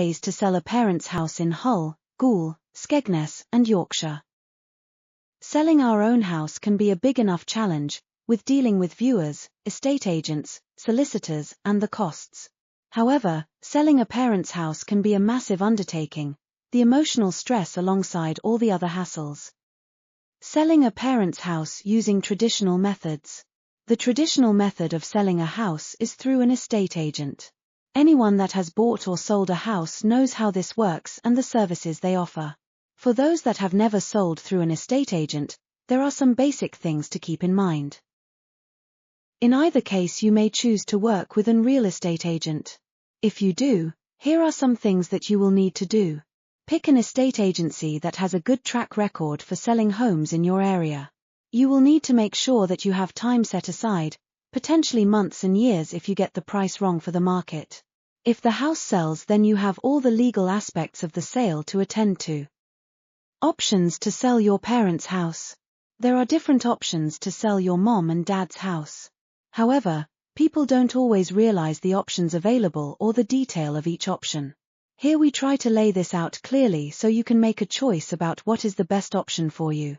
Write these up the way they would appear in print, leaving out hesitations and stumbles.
ways to sell a parent's house in Hull, Goole, Skegness, and Yorkshire. Selling our own house can be a big enough challenge, with dealing with viewers, estate agents, solicitors, and the costs. However, selling a parent's house can be a massive undertaking, the emotional stress alongside all the other hassles. Selling a parent's house using traditional methods. The traditional method of selling a house is through an estate agent. Anyone that has bought or sold a house knows how this works and the services they offer. For those that have never sold through an estate agent, there are some basic things to keep in mind. In either case, you may choose to work with a real estate agent. If you do, here are some things that you will need to do. Pick an estate agency that has a good track record for selling homes in your area. You will need to make sure that you have time set aside, potentially months and years if you get the price wrong for the market. If the house sells, then you have all the legal aspects of the sale to attend to. Options to sell your parents' house. There are different options to sell your mom and dad's house. However, people don't always realize the options available or the detail of each option. Here we try to lay this out clearly so you can make a choice about what is the best option for you.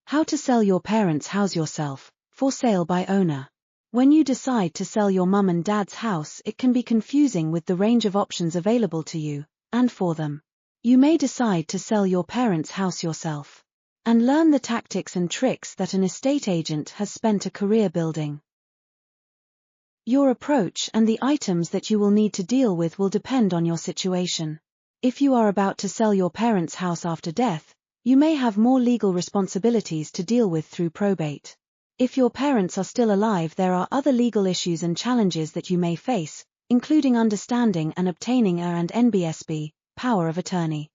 How to sell your parents' house yourself, for sale by owner. When you decide to sell your mum and dad's house, it can be confusing with the range of options available to you, and for them. You may decide to sell your parents' house yourself, and learn the tactics and tricks that an estate agent has spent a career building. Your approach and the items that you will need to deal with will depend on your situation. If you are about to sell your parents' house after death, you may have more legal responsibilities to deal with through probate. If your parents are still alive, there are other legal issues and challenges that you may face, including understanding and obtaining a and NBSB, power of attorney.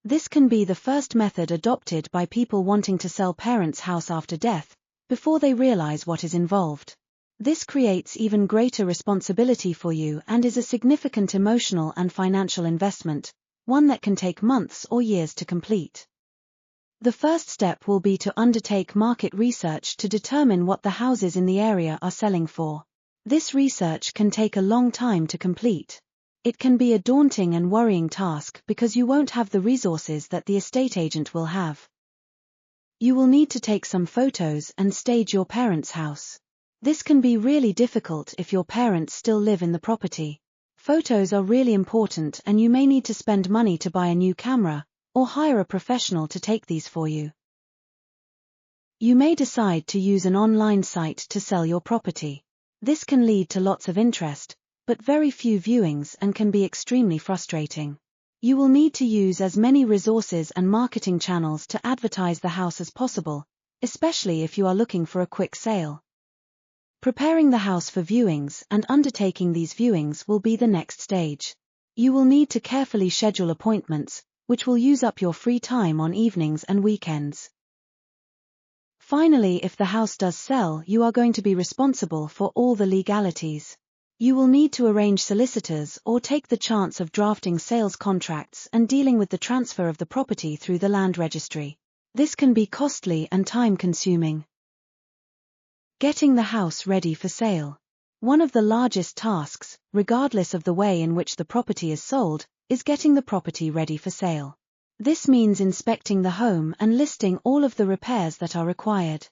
This can be the first method adopted by people wanting to sell parents' house after death, before they realize what is involved. This creates even greater responsibility for you and is a significant emotional and financial investment, one that can take months or years to complete. The first step will be to undertake market research to determine what the houses in the area are selling for. This research can take a long time to complete. It can be a daunting and worrying task because you won't have the resources that the estate agent will have. You will need to take some photos and stage your parents' house. This can be really difficult if your parents still live in the property. Photos are really important, and you may need to spend money to buy a new camera, or hire a professional to take these for you. You may decide to use an online site to sell your property. This can lead to lots of interest, but very few viewings and can be extremely frustrating. You will need to use as many resources and marketing channels to advertise the house as possible, especially if you are looking for a quick sale. Preparing the house for viewings and undertaking these viewings will be the next stage. You will need to carefully schedule appointments, which will use up your free time on evenings and weekends. Finally, if the house does sell, you are going to be responsible for all the legalities. You will need to arrange solicitors or take the chance of drafting sales contracts and dealing with the transfer of the property through the land registry. This can be costly and time-consuming. Getting the house ready for sale. One of the largest tasks, regardless of the way in which the property is sold, is getting the property ready for sale. This means inspecting the home and listing all of the repairs that are required.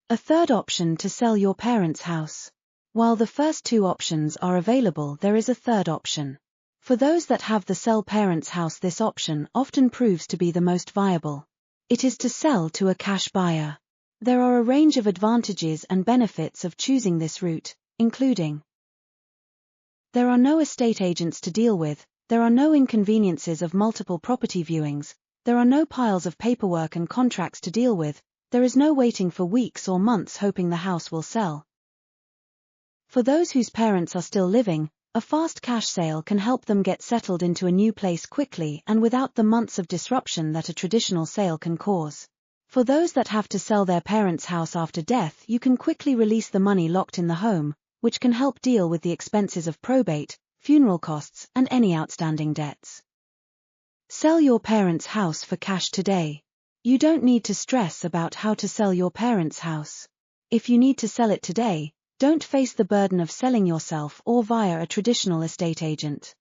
A third option to sell your parents' house. While the first two options are available, there is a third option. For those that have the sell parents' house, this option often proves to be the most viable. It is to sell to a cash buyer. There are a range of advantages and benefits of choosing this route, including: there are no estate agents to deal with, there are no inconveniences of multiple property viewings, there are no piles of paperwork and contracts to deal with, there is no waiting for weeks or months hoping the house will sell. For those whose parents are still living, a fast cash sale can help them get settled into a new place quickly and without the months of disruption that a traditional sale can cause. For those that have to sell their parents' house after death, you can quickly release the money locked in the home, which can help deal with the expenses of probate, funeral costs, and any outstanding debts. Sell your parents' house for cash today. You don't need to stress about how to sell your parents' house. If you need to sell it today, don't face the burden of selling yourself or via a traditional estate agent.